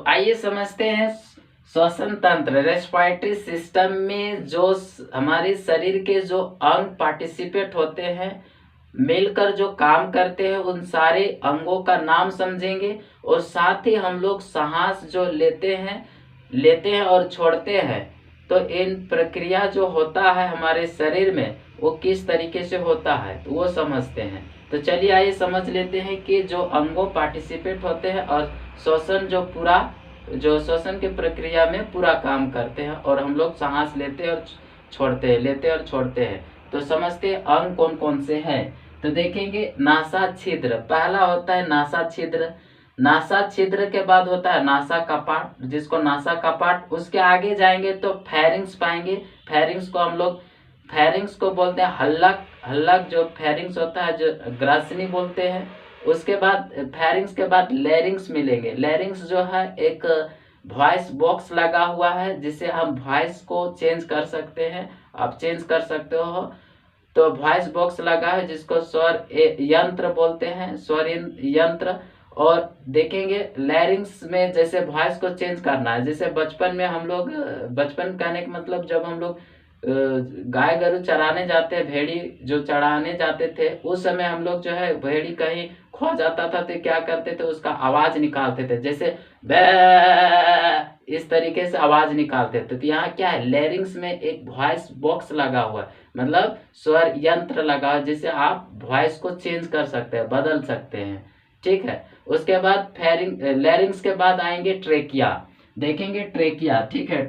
तो आइए समझते हैं श्वसन तंत्र रेस्पिरेटरी सिस्टम में जो हमारे शरीर के जो अंग पार्टिसिपेट होते हैं, मिलकर जो काम करते हैं, उन सारे अंगों का नाम समझेंगे। और साथ ही हम लोग सांस जो लेते हैं और छोड़ते हैं, तो इन प्रक्रिया जो होता है हमारे शरीर में वो किस तरीके से होता है तो वो समझते हैं। तो चलिए आइए समझ लेते हैं कि जो अंगों पार्टिसिपेट होते हैं और श्वसन जो श्वसन की प्रक्रिया में पूरा काम करते हैं, और हम लोग सांस लेते और छोड़ते हैं। तो समझते हैं अंग कौन कौन से हैं। तो देखेंगे नासा छिद्र, पहला होता है नासा छिद्र। नासा छिद्र के बाद होता है नासा कपाट, जिसको नासा कपाट। उसके आगे जाएंगे तो फेरिंग्स पाएंगे। फेरिंग्स को बोलते हैं हल्लक जो फेरिंग्स होता है, जो ग्रासनी बोलते हैं। उसके बाद फेरिंग्स के बाद लैरिंग्स मिलेंगे। लैरिंग्स जो है एक वॉइस बॉक्स लगा हुआ है, जिससे हम वॉइस को चेंज कर सकते हैं। आप चेंज कर सकते हो। तो वॉइस बॉक्स लगा है जिसको स्वर यंत्र बोलते हैं, स्वर यंत्र। और देखेंगे लैरिंग्स में जैसे वॉइस को चेंज करना है, जैसे बचपन में हम लोग, बचपन कहने का मतलब जब हम लोग गाय गरु चराने जाते, भेड़ी जो चराने जाते थे, उस समय हम लोग जो है भेड़ी कहीं खो जाता था तो क्या करते थे, उसका आवाज निकालते थे, जैसे बे, इस तरीके से आवाज निकालते थे। तो यहाँ क्या है, लैरिंग्स में एक वॉइस बॉक्स लगा हुआ है, मतलब स्वर यंत्र लगा है, जिससे आप वॉइस को चेंज कर सकते हैं, बदल सकते हैं। ठीक है। उसके बाद लैरिंग्स के बाद आएंगे ट्रेकिया। देखेंगे ट्रेकिया। ठीक है।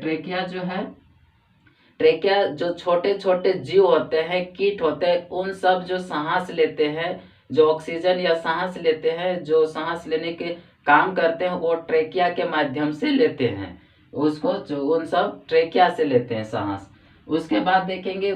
ट्रेकिया जो छोटे छोटे जीव होते हैं, कीट होते हैं, उन सब जो सांस लेते हैं, जो ऑक्सीजन या सांस लेते हैं, जो सांस लेने के काम करते हैं, वो ट्रेकिया के माध्यम से लेते हैं। उन सब ट्रेकिया से लेते हैं सांस। उसके बाद देखेंगे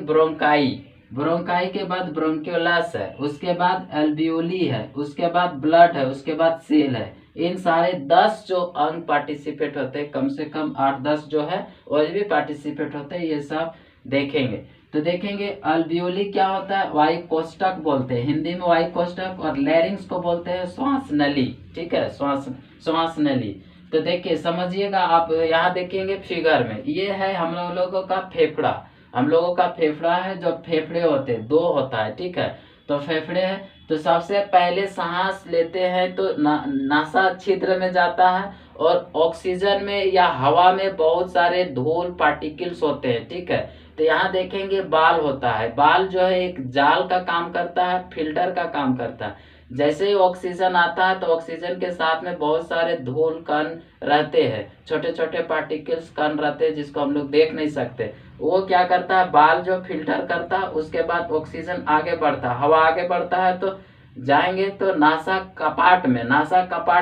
ब्रोंकाई के बाद ब्रोंक्योलस है, उसके बाद एल्वियोली है, उसके बाद ब्लड है, उसके बाद सेल है। इन सारे 10 जो अंग पार्टिसिपेट होते हैं, कम से कम 8-10 जो है और भी पार्टिसिपेट होते हैं, ये सब देखेंगे। तो देखेंगे अल्वियोली क्या होता है, वायु कोष्ठक बोलते हैं, हिंदी में वायु कोष्ठक। और लैरिंग्स को बोलते हैं श्वास नली। ठीक है, श्वास नली। तो देखिए समझिएगा आप, यहाँ देखेंगे फिगर में, ये है हम लोगों का फेफड़ा। हम लोगों का फेफड़ा है, जो फेफड़े होते हैं, 2 होता है। ठीक है। तो फेफड़े है, तो सबसे पहले सांस लेते हैं तो नासा छिद्र में जाता है, और ऑक्सीजन में या हवा में बहुत सारे धूल पार्टिकल्स होते हैं। ठीक है। तो यहाँ देखेंगे बाल होता है। बाल जो है एक जाल का काम करता है, फिल्टर का काम करता है। जैसे ही ऑक्सीजन आता है तो ऑक्सीजन के साथ में बहुत सारे धूल कण रहते हैं, छोटे छोटे पार्टिकल्स कण रहते हैं, जिसको हम लोग देख नहीं सकते। वो क्या करता है, बाल जो फिल्टर करता है, उसके बाद ऑक्सीजन आगे बढ़ता है, हवा आगे बढ़ता है। तो जाएंगे तो नासा कपाट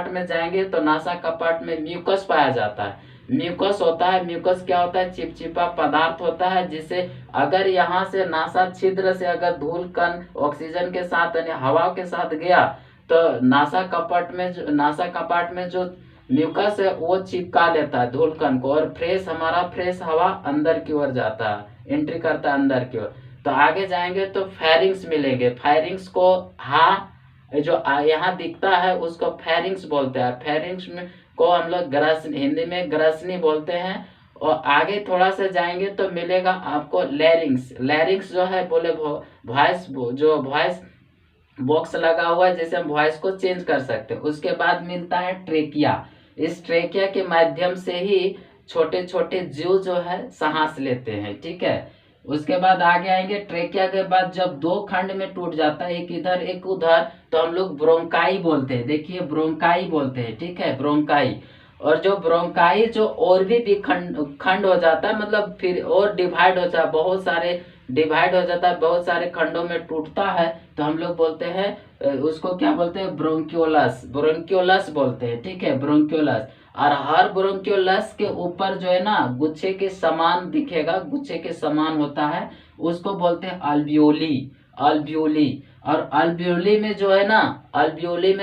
में जाएंगे तो नासा कपाट में म्यूकस पाया जाता है। म्यूकस होता है, म्यूकस क्या होता है, चिपचिपा पदार्थ होता है, जिसे अगर यहाँ से नासा छिद्र से अगर धूल कण ऑक्सीजन के साथ यानी हवा के साथ गया, तो नासा कपाट में जो म्यूकस है वो चिपका लेता है धूल कण को, और हमारा फ्रेश हवा अंदर की ओर जाता है, एंट्री करता है अंदर की ओर। तो आगे जाएंगे तो फेरिंग्स मिलेंगे। फेरिंग्स को जो यहाँ दिखता है उसको फेरिंग्स बोलते हैं। फेरिंग्स में को हम लोग हिंदी में ग्रसनी बोलते हैं। और आगे थोड़ा सा जाएंगे तो मिलेगा आपको लैरिंग्स जो है बोले वॉइस बॉक्स लगा हुआ है, जैसे हम वॉइस को चेंज कर सकते हैं। उसके बाद मिलता है ट्रेकिया। इस ट्रेकिया के माध्यम से ही छोटे छोटे जीव जो है सांस लेते हैं। ठीक है। उसके बाद आगे आएंगे, ट्रेकिया के बाद जब 2 खंड में टूट जाता है, एक इधर एक उधर, तो हम लोग ब्रोंकाई बोलते हैं। देखिए ब्रोंकाई बोलते हैं। ठीक है, ब्रोंकाई। और जो ब्रोंकाई जो और भी खंड हो जाता है, मतलब फिर और डिवाइड हो जाता है, बहुत सारे खंडों में टूटता है, तो हम लोग बोलते हैं उसको क्या बोलते हैं, ब्रोंक्योलस बोलते हैं। ठीक है, ब्रोंक्योलस। और हर ब्रोंक्योलस के ऊपर जो है ना गुच्छे के समान दिखेगा, गुच्छे के समान होता है, उसको बोलते हैं अल्वियोली। और अल्वियोली में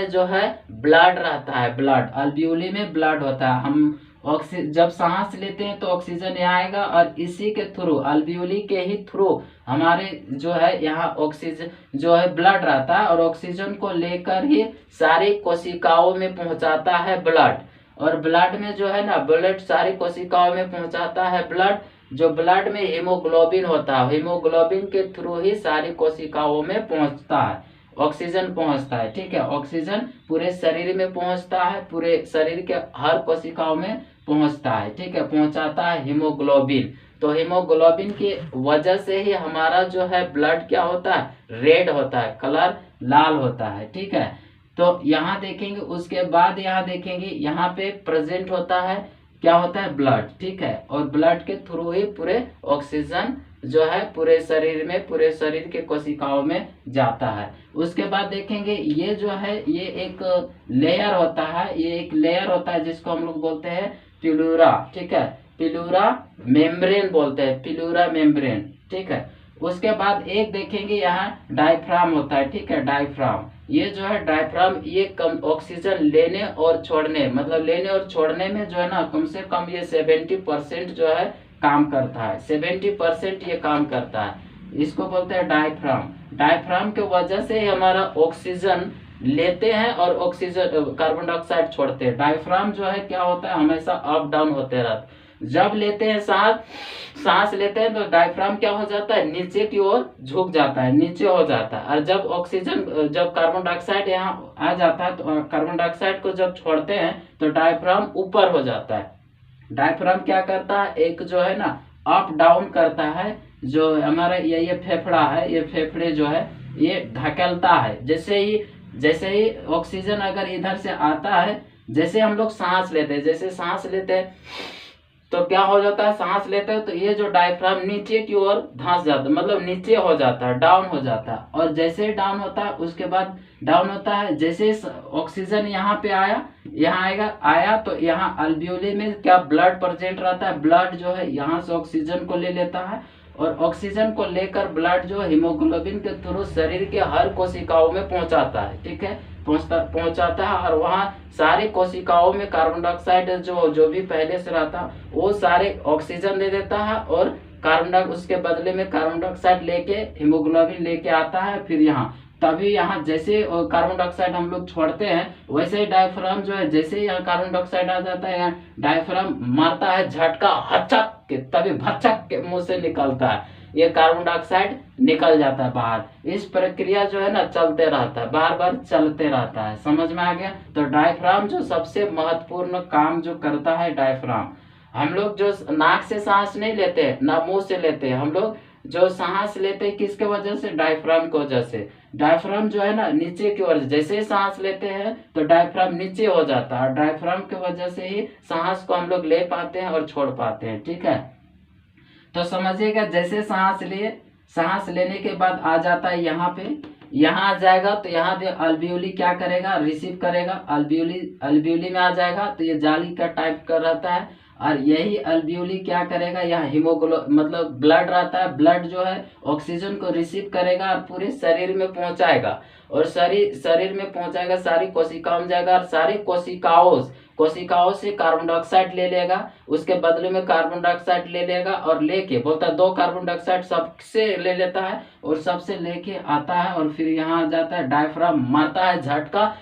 जो है ब्लड रहता है, अल्वियोली में ब्लड होता है। हम जब सांस लेते हैं तो ऑक्सीजन यहाँ आएगा, और इसी के थ्रू, अल्वियोली के ही थ्रू हमारे जो है यहाँ ऑक्सीजन जो है ब्लड रहता है, और ऑक्सीजन को लेकर ही सारी कोशिकाओं में पहुंचाता है ब्लड। और ब्लड में जो है ना, ब्लड सारी कोशिकाओं में पहुंचाता है ब्लड। जो ब्लड में हीमोग्लोबिन होता है, हीमोग्लोबिन के थ्रू ही सारी कोशिकाओं में पहुंचता है, ऑक्सीजन पहुंचता है। ठीक है, ऑक्सीजन पूरे शरीर में पहुंचता है, पूरे शरीर के हर कोशिकाओं में पहुंचता है। ठीक है, पहुंचाता है हीमोग्लोबिन। तो हीमोग्लोबिन की वजह से ही हमारा जो है ब्लड क्या होता है, रेड होता है, कलर लाल होता है। ठीक है, तो यहाँ देखेंगे, उसके बाद यहाँ देखेंगे, यहाँ पे प्रेजेंट होता है, क्या होता है, ब्लड। ठीक है, और ब्लड के थ्रू ही पूरे ऑक्सीजन जो है पूरे शरीर में, पूरे शरीर के कोशिकाओं में जाता है। उसके बाद देखेंगे, ये जो है ये एक लेयर होता है, ये एक लेयर होता है जिसको हम लोग बोलते हैं प्लूरा। ठीक है, प्लूरा मेम्ब्रेन बोलते हैं, प्लूरा मेम्ब्रेन। ठीक है, उसके बाद एक देखेंगे यहाँ डायफ्राम होता है। ठीक है, डायफ्राम, ये जो है डायफ्राम, ये कम ऑक्सीजन लेने और छोड़ने, मतलब लेने और छोड़ने में जो है ना, कम से कम ये 70% जो है काम करता है, 70% ये काम करता है। इसको बोलते हैं डायफ्राम। डायफ्राम के वजह से ही हमारा ऑक्सीजन लेते हैं और ऑक्सीजन कार्बन डाइऑक्साइड छोड़ते हैं। डायफ्राम जो है क्या होता है, हमेशा अप डाउन होते रहता है। जब लेते हैं सांस लेते हैं तो डायफ्राम क्या हो जाता है, नीचे की ओर झुक जाता है, नीचे हो जाता है। और जब ऑक्सीजन, जब कार्बन डाइऑक्साइड यहाँ आ जाता है, तो कार्बन डाइऑक्साइड को जब छोड़ते हैं तो डायफ्राम ऊपर हो जाता है। डायफ्राम क्या करता है, एक जो है ना अप डाउन करता है, जो हमारा ये फेफड़ा है, ये फेफड़े जो है ये ढकेलता है। जैसे ही ऑक्सीजन अगर इधर से आता है, जैसे हम लोग सांस लेते हैं, जैसे सांस लेते हैं तो क्या हो जाता है, सांस लेते हैं तो ये जो डायफ्राम नीचे की ओर धंस जाता है, मतलब नीचे हो जाता है, डाउन हो जाता है। और जैसे ही डाउन होता है, उसके बाद डाउन होता है, जैसे ऑक्सीजन यहाँ पे आया, यहाँ आया तो यहाँ अल्वियोली में क्या ब्लड प्रेजेंट रहता है, ब्लड जो है यहाँ से ऑक्सीजन को ले लेता है, और ऑक्सीजन को लेकर ब्लड जो हीमोग्लोबिन के थ्रू शरीर के हर कोशिकाओं में पहुंचाता है। ठीक है, पहुंचाता है, और वहाँ सारी कोशिकाओं में कार्बन डाइऑक्साइड जो भी पहले से रहता वो सारे ऑक्सीजन दे देता है, और उसके बदले में कार्बन डाइऑक्साइड लेके हीमोग्लोबिन लेके आता है। फिर यहाँ तभी यहाँ जैसे कार्बन डाइऑक्साइड हम लोग छोड़ते हैं, वैसे ही डायफ्राम जो है, जैसे ही यहाँ कार्बन डाइऑक्साइड आ जाता है, यहाँ डायफ्राम मारता है झटका, हचक के, तभी भचक के मुंह से निकलता है, ये कार्बन डाइऑक्साइड निकल जाता है बाहर। इस प्रक्रिया जो है ना चलते रहता है, बार बार चलते रहता है। समझ में आ गया? तो डायफ्राम जो सबसे महत्वपूर्ण काम जो करता है, डायफ्राम, हम लोग जो नाक से सांस नहीं लेते, ना मुंह से लेते, हम लोग जो सांस लेते हैं किसके वजह से, डायफ्राम की वजह से। डायफ्राम जो है ना नीचे की ओर, जैसे ही सांस लेते हैं तो डायफ्राम नीचे हो जाता है, डायफ्राम की वजह से ही सांस को हम लोग ले पाते हैं और छोड़ पाते हैं। ठीक है, तो समझिएगा, जैसे सांस लेने के बाद आ जाता है यहाँ पे, यहाँ आ जाएगा तो यहाँ पे अल्वियोली क्या करेगा, रिसीव करेगा, अल्वियोली में आ जाएगा तो ये जाली का टाइप का रहता है, और यही अल्वियोली क्या करेगा, यहाँ मतलब ब्लड रहता है, ब्लड जो है ऑक्सीजन को रिसीव करेगा और पूरे शरीर में पहुंचाएगा, और शरीर में पहुंचाएगा, सारी कोशिकाओं में जाएगा, और सारी कोशिकाओं से कार्बन डाइऑक्साइड ले लेगा, उसके बदले में कार्बन डाइऑक्साइड ले लेगा, और लेके बोलता है 2 कार्बन डाइऑक्साइड सबसे ले लेता है, और सबसे लेके आता है, और फिर यहाँ आ जाता है, डायफ्राम मारता है झटका,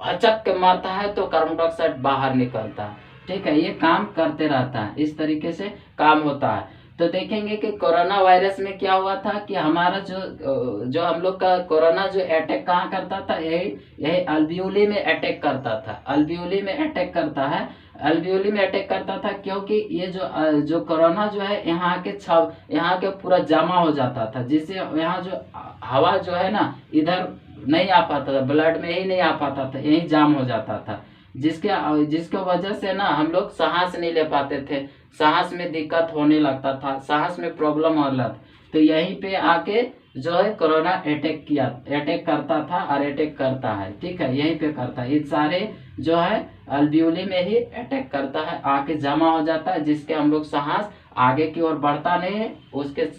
हचक के मारता है तो कार्बन डाइऑक्साइड बाहर निकलता है। ठीक है, ये काम करते रहता है, इस तरीके से काम होता है। तो देखेंगे कि कोरोना वायरस में क्या हुआ था कि हमारा जो हम लोग का कोरोना जो अटैक कहाँ करता था, यही अल्वियोली में अटैक करता था, अल्वियोली में अटैक करता है, अल्वियोली में अटैक करता था, क्योंकि ये जो कोरोना जो है यहाँ के पूरा जमा हो जाता था, जिससे यहाँ जो हवा जो है ना इधर नहीं आ पाता था, ब्लड में ही नहीं आ पाता था, यही जाम हो जाता था, जिसके वजह से ना हम लोग सांस नहीं ले पाते थे, सांस में दिक्कत होने लगता था, सांस में प्रॉब्लम हो रहा था। तो यहीं पे आके जो है कोरोना अटैक करता था और अटैक करता है। ठीक है, यहीं पे करता है, ये सारे जो है अल्वियोली में ही अटैक करता है, आके जमा हो जाता है, जिसके हम लोग सांस आगे की ओर बढ़ता नहीं है,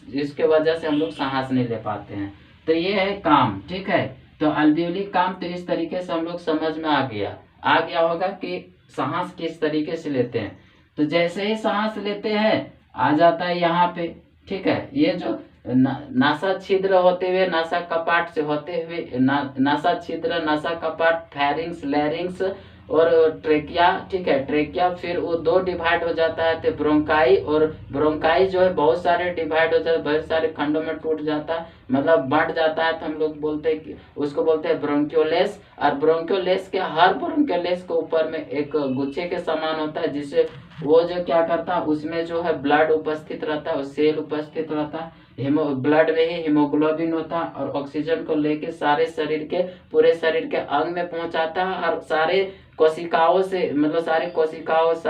जिसके वजह से हम लोग सांस नहीं ले पाते हैं। तो ये है काम। ठीक है, तो अल्वियोली काम तो इस तरीके से हम लोग समझ में आ गया होगा कि सांस किस तरीके से लेते हैं। तो जैसे ही सांस लेते हैं आ जाता है यहाँ पे। ठीक है, ये जो नासा छिद्र होते हुए, नासा कपाट से होते हुए, नासा छिद्र, नासा कपाट, फेरिंग्स, लैरिंग्स और ट्रेकिया, ठीक है, ट्रेकिया फिर वो दो डिवाइड हो जाता है, तो ब्रोंकाई, और ब्रोंकाई जो है बहुत सारे डिवाइड हो जाता है, बहुत सारे खंडों में टूट जाता है, मतलब बढ़ जाता है, तो हम लोग बोलते हैं कि उसको बोलते हैं ब्रोंक्योलेस। और ब्रोंक्योलेस के हर ब्रोंक्योलेस के ऊपर में एक गुच्छे के समान होता है, जिससे वो जो क्या करता है उसमें जो है ब्लड उपस्थित रहता है, सेल उपस्थित रहता है, ब्लड में ही हीमोग्लोबिन होता है, और ऑक्सीजन को लेके सारे शरीर के, पूरे शरीर के अंग में पहुंचाता है, और सारे कोशिकाओं से, मतलब सारे कोशिकाओं से,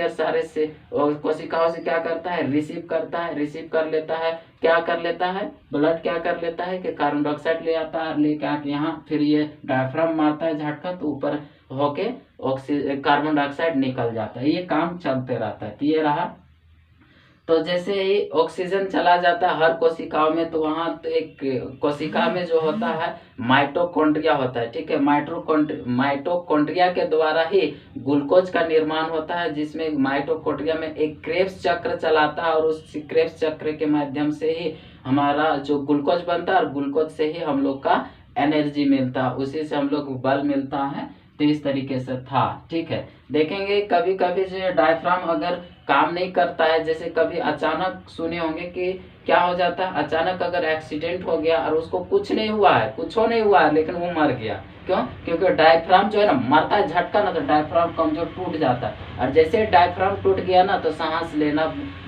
और सारे से, और कोशिकाओं से क्या करता है, रिसीव करता है, रिसीव कर लेता है, क्या कर लेता है, ब्लड क्या कर लेता है कि कार्बन डाइऑक्साइड ले आता है, लेके आके यहाँ फिर ये डायफ्राम मारता है झटका, तो ऊपर होके ऑक्सीजन कार्बन डाइऑक्साइड निकल जाता है, ये काम चलते रहता है। तो ये रहा। तो जैसे ही ऑक्सीजन चला जाता है हर कोशिकाओं में, तो वहां तो एक कोशिका में जो होता है माइटोकॉन्ड्रिया होता है, ठीक है, माइटोकॉन्ड्रिया के द्वारा ही ग्लूकोज का निर्माण होता है, जिसमें माइटोकॉन्ड्रिया में एक क्रेब्स चक्र चलाता है, और उस क्रेब्स चक्र के माध्यम से ही हमारा जो ग्लूकोज बनता है, और ग्लूकोज से ही हम लोग का एनर्जी मिलता है, उसी से हम लोग को बल मिलता है। तो इस तरीके से था, ठीक है। देखेंगे कभी कभी जो डायफ्राम अगर काम नहीं करता है, जैसे कभी अचानक सुने होंगे कि क्या हो जाता है, अचानक अगर एक्सीडेंट हो गया और उसको कुछ नहीं हुआ है, कुछ नहीं हुआ है, लेकिन वो मर गया, क्यों? क्योंकि डायफ्राम जो है ना, मरता है झटका ना, तो डायफ्राम कमजोर टूट जाता है, और जैसे डायफ्राम टूट गया ना, तो सांस लेना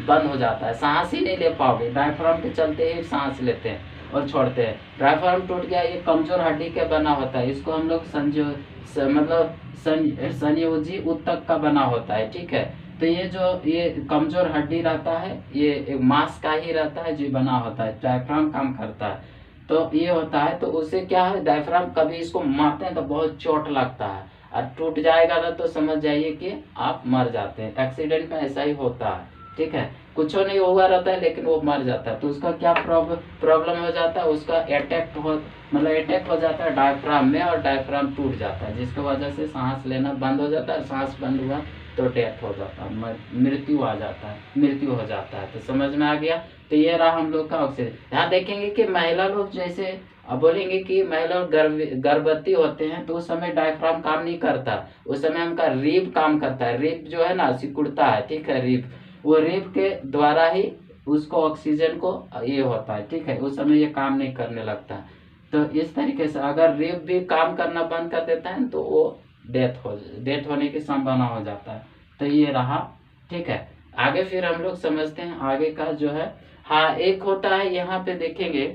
बंद हो जाता है, सांस ही नहीं ले पाओगे, डायफ्राम के चलते ही सांस लेते हैं और छोड़ते हैं। डायफ्राम टूट गया, ये कमजोर हड्डी के बना होता है, इसको हम लोग मतलब संयोजी ऊतक का बना होता है, ठीक है। तो ये जो ये कमजोर हड्डी रहता है, ये एक मांस का ही रहता है जो बना होता है, डायफ्राम काम करता है। तो ये होता है, तो उससे क्या है, डायफ्राम कभी इसको मारते हैं तो बहुत चोट लगता है, और टूट जाएगा ना तो समझ जाइए कि आप मर जाते हैं। एक्सीडेंट में ऐसा ही होता है, ठीक है, कुछ नहीं हुआ रहता है लेकिन वो मर जाता है, तो उसका क्या प्रॉब्लम हो जाता है, उसका अटैक हो जाता है डायफ्राम में, और डायफ्राम टूट जाता है, जिसकी वजह से सांस लेना बंद हो जाता है, सांस बंद हुआ तो डेथ हो जाता है, मृत्यु हो जाता है। तो समझ में आ गया। तो ये रहा हम लोग का ऑक्सीजन। यहाँ देखेंगे कि महिला लोग जैसे अब बोलेंगे कि महिला गर्भवती होते हैं, तो उस समय डायफ्राम काम नहीं करता, उस समय उनका रिब काम करता है, रिब जो है ना सिकुड़ता है, ठीक है, रिब, वो रिब के द्वारा ही उसको ऑक्सीजन को ये होता है, ठीक है, उस समय ये काम नहीं करने लगता है। तो इस तरीके से अगर रिब भी काम करना बंद कर देता है तो वो डेथ होने की संभावना हो जाता है। तो ये रहा, ठीक है। आगे फिर हम लोग समझते हैं आगे का जो है। हाँ, एक होता है यहाँ पे देखेंगे